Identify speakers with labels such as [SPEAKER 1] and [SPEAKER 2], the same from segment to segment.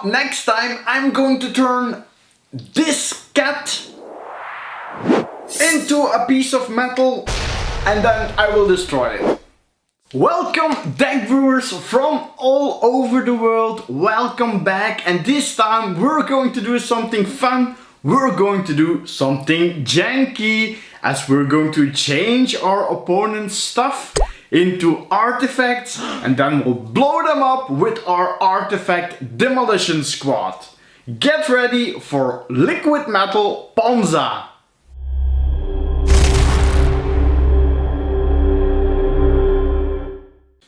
[SPEAKER 1] Now, next time I'm going to turn this cat into a piece of metal and then I will destroy it. Welcome deck brewers from all over the world, welcome back, and this time we're going to do something fun. We're going to do something janky, as we're going to change our opponent's stuff into artifacts and then we'll blow them up with our artifact demolition squad. Get ready for liquid metal Ponza.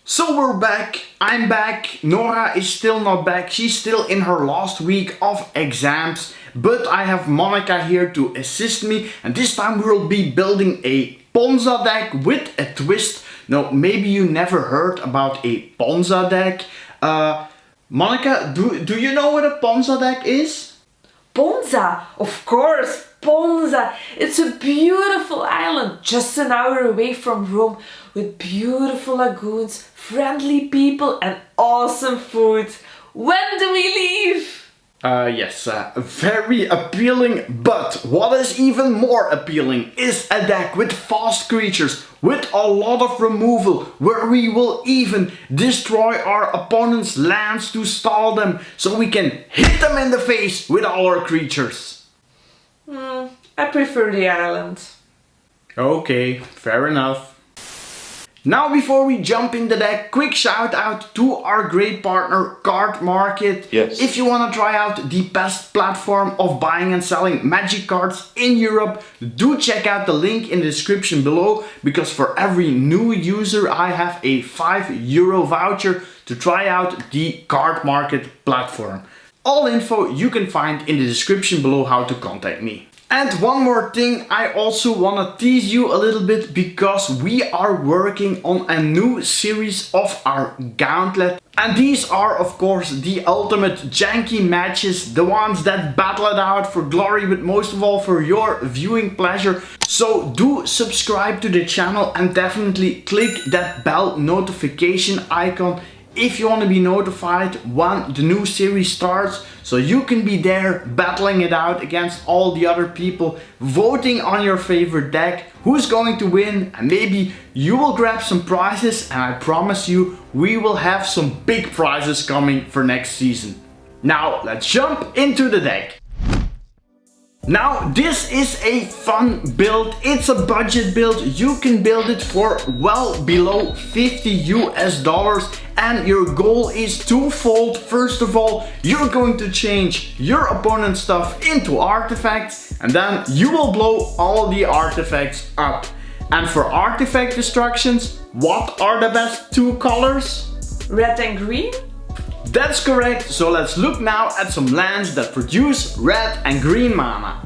[SPEAKER 1] So we're back, I'm back, Nora is still not back, she's still in her last week of exams, but I have Monica here to assist me, and this time we'll be building a Ponza deck with a twist. Now, maybe you never heard about a Ponza deck. Monica, do you know what a Ponza deck is?
[SPEAKER 2] Ponza, of course, Ponza. It's a beautiful island just an hour away from Rome with beautiful lagoons, friendly people and awesome food. When do we leave?
[SPEAKER 1] Yes, very appealing, but what is even more appealing is a deck with fast creatures, with a lot of removal, where we will even destroy our opponent's lands to stall them, so we can hit them in the face with all our creatures.
[SPEAKER 2] I prefer the island.
[SPEAKER 1] Okay, fair enough. Now, before we jump in the deck, quick shout out to our great partner cardmarket.
[SPEAKER 3] Yes.
[SPEAKER 1] If you want to try out the best platform of buying and selling magic cards in Europe, do check out the link in the description below, because for every new user I have a €5 voucher to try out the cardmarket platform. All info you can find in the description below how to contact me. And one more thing, I also want to tease you a little bit, because we are working on a new series of our gauntlet. And these are of course the ultimate janky matches, the ones that battle it out for glory, but most of all for your viewing pleasure. So do subscribe to the channel and definitely click that bell notification icon if you want to be notified when the new series starts, so you can be there battling it out against all the other people, voting on your favorite deck, who's going to win, and maybe you will grab some prizes, and I promise you we will have some big prizes coming for next season. Now let's jump into the deck. Now, this is a fun build, it's a budget build, you can build it for well below $50 and your goal is twofold. First of all, you're going to change your opponent's stuff into artifacts, and then you will blow all the artifacts up. And for artifact destructions, what are the best two colors?
[SPEAKER 2] Red and green?
[SPEAKER 1] That's correct, so let's look now at some lands that produce red and green mana.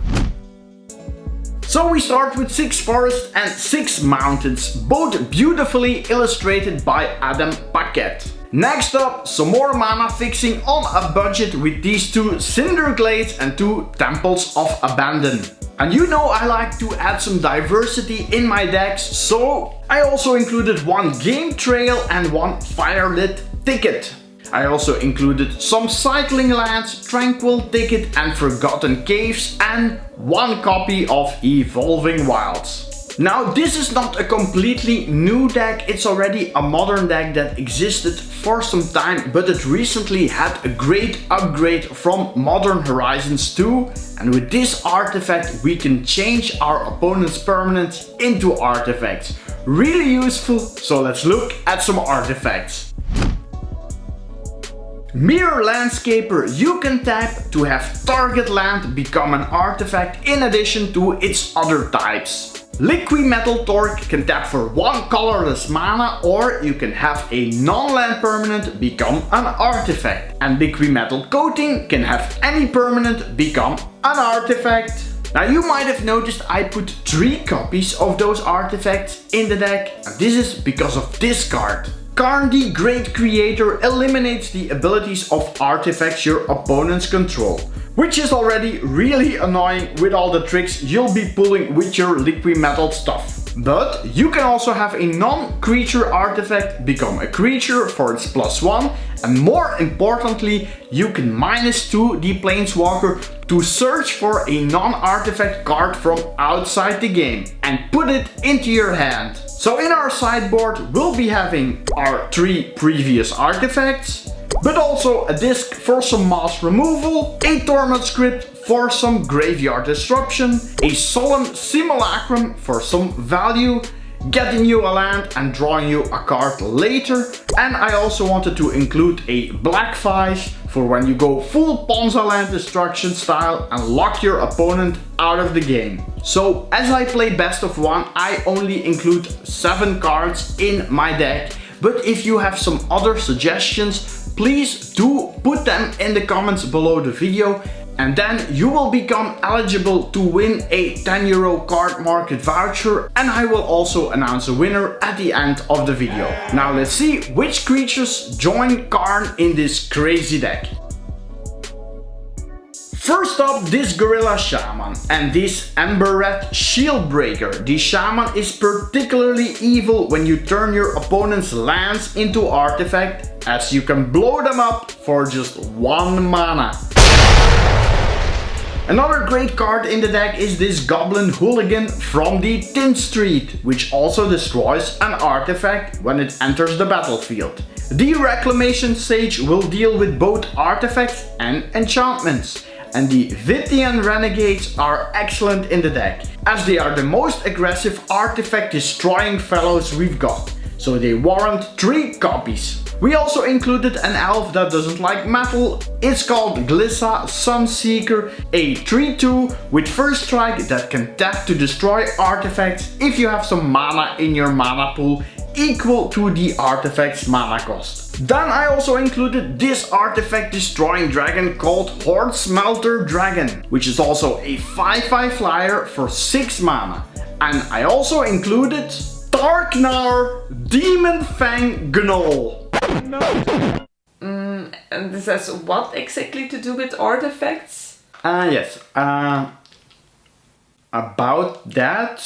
[SPEAKER 1] So we start with 6 forests and 6 mountains, both beautifully illustrated by Adam Paquette. Next up, some more mana fixing on a budget with these 2 Cinder Glades and 2 Temples of Abandon. And you know I like to add some diversity in my decks, so I also included 1 Game Trail and 1 Firelit Ticket. I also included some cycling lands, Tranquil Ticket and Forgotten Caves, and 1 copy of Evolving Wilds. Now, this is not a completely new deck, it's already a modern deck that existed for some time, but it recently had a great upgrade from Modern Horizons 2, and with this artifact we can change our opponent's permanents into artifacts. Really useful, so let's look at some artifacts. Mirror Landscaper, you can tap to have target land become an artifact in addition to its other types. LIQUIMETAL Torque can tap for 1 colorless mana, or you can have a non-land permanent become an artifact. And LIQUIMETAL Coating can have any permanent become an artifact. Now, you might have noticed I put 3 copies of those artifacts in the deck, and this is because of this card. KARN, the Great Creator, eliminates the abilities of artifacts your opponents control, which is already really annoying with all the tricks you'll be pulling with your LIQUIMETAL stuff. But you can also have a non-creature artifact become a creature for its +1, and more importantly, you can -2 the planeswalker to search for a non-artifact card from outside the game and put it into your hand. So in our sideboard we'll be having our 3 previous artifacts, but also a disc for some mass removal, a torment script for some graveyard disruption, a solemn simulacrum for some value, getting you a land and drawing you a card later, and I also wanted to include a black vice for when you go full Ponza land destruction style and lock your opponent out of the game. So as I play best of 1, I only include 7 cards in my deck, but if you have some other suggestions, please do put them in the comments below the video, and then you will become eligible to win a €10 card market voucher, and I will also announce a winner at the end of the video. Now let's see which creatures join Karn in this crazy deck. First up, this Gorilla Shaman and this Ember Red Shield Breaker. The Shaman is particularly evil when you turn your opponent's lands into artifact, as you can blow them up for just 1 mana. Another great card in the deck is this Goblin Hooligan from the Tin Street, which also destroys an artifact when it enters the battlefield. The Reclamation Sage will deal with both artifacts and enchantments, and the Vithian Renegades are excellent in the deck, as they are the most aggressive artifact destroying fellows we've got, so they warrant 3 copies. We also included an elf that doesn't like metal. It's called Glissa Sunseeker, a 3/2 with first strike that can tap to destroy artifacts if you have some mana in your mana pool equal to the artifact's mana cost. Then I also included this artifact destroying dragon called Horde Smelter Dragon, which is also a 5/5 flyer for 6 mana. And I also included Darknar Demon Fang Gnoll.
[SPEAKER 2] No. And this has what exactly to do with artifacts?
[SPEAKER 1] Yes. About that.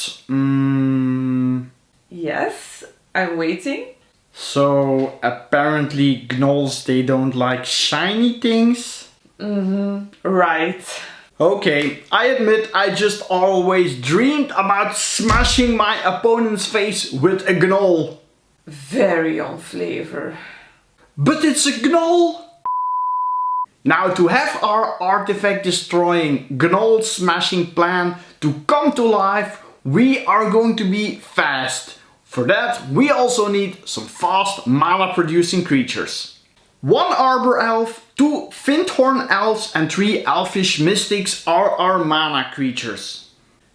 [SPEAKER 2] Yes, I'm waiting.
[SPEAKER 1] So apparently gnolls, they don't like shiny things.
[SPEAKER 2] Right.
[SPEAKER 1] Okay, I admit I just always dreamed about smashing my opponent's face with a gnoll.
[SPEAKER 2] Very on flavor.
[SPEAKER 1] But it's a gnoll! Now to have our artifact destroying gnoll smashing plan to come to life, we are going to be fast. For that we also need some fast mana producing creatures. 1 Arbor Elf, 2 Findhorn Elves and 3 Elfish Mystics are our mana creatures.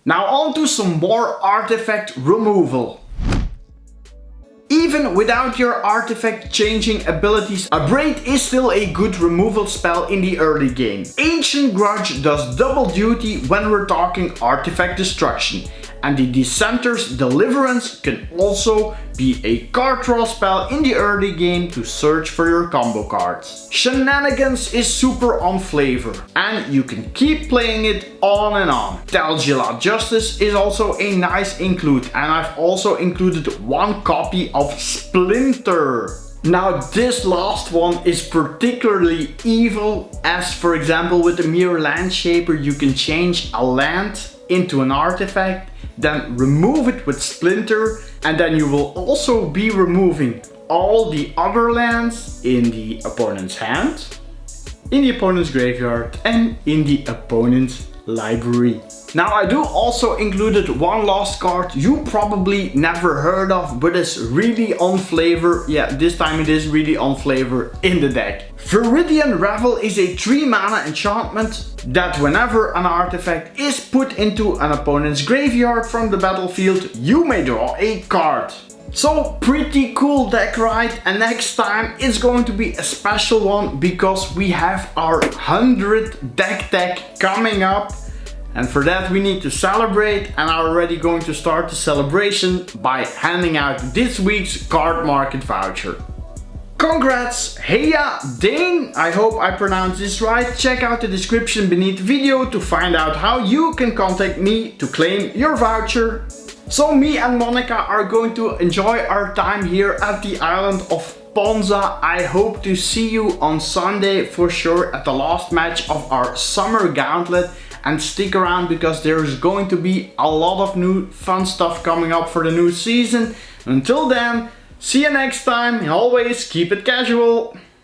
[SPEAKER 1] Now on to some more artifact removal. Even without your artifact changing abilities, a Braid is still a good removal spell in the early game. Ancient Grudge does double duty when we're talking artifact destruction, and the Dissenter's Deliverance can also be a card draw spell in the early game to search for your combo cards. Shenanigans is super on flavor, and you can keep playing it on and on. Talgila Justice is also a nice include, and I've also included 1 copy of Splinter. Now this last one is particularly evil, as for example with the Mirror Land Shaper you can change a land into an artifact, then remove it with Splinter, and then you will also be removing all the other lands in the opponent's hand, in the opponent's graveyard and in the opponent's library. Now I do also included 1 last card you probably never heard of, but it's really on flavor. Yeah, this time it is really on flavor in the deck. Viridian Revel is a 3 mana enchantment that whenever an artifact is put into an opponent's graveyard from the battlefield, you may draw a card. So pretty cool deck, right? And next time it's going to be a special one because we have our 100th deck tech coming up. And for that we need to celebrate, and are already going to start the celebration by handing out this week's card market voucher. Congrats, Heya Dane! I hope I pronounced this right. Check out the description beneath the video to find out how you can contact me to claim your voucher. So me and Monica are going to enjoy our time here at the island of Ponza. I hope to see you on Sunday for sure at the last match of our summer gauntlet, and stick around because there's going to be a lot of new fun stuff coming up for the new season. Until then, see you next time, and always keep it casual.